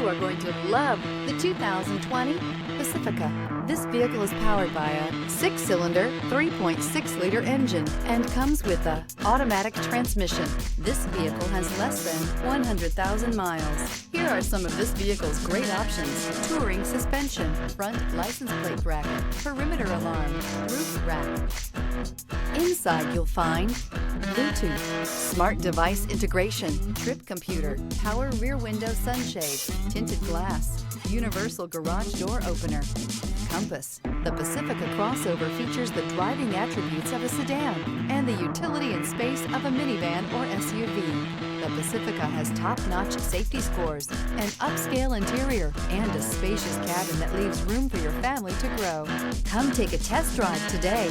You are going to love the 2020 Pacifica. This vehicle is powered by a 6-cylinder, 3.6-liter engine and comes with a automatic transmission. This vehicle has less than 100,000 miles. Here are some of this vehicle's great options: touring suspension, front license plate bracket, perimeter alarm, roof rack. Inside you'll find Bluetooth, smart device integration, trip computer, power rear window sunshade, tinted glass, universal garage door opener, compass. The Pacifica crossover features the driving attributes of a sedan and the utility and space of a minivan or SUV. The Pacifica has top-notch safety scores, an upscale interior, and a spacious cabin that leaves room for your family to grow. Come take a test drive today.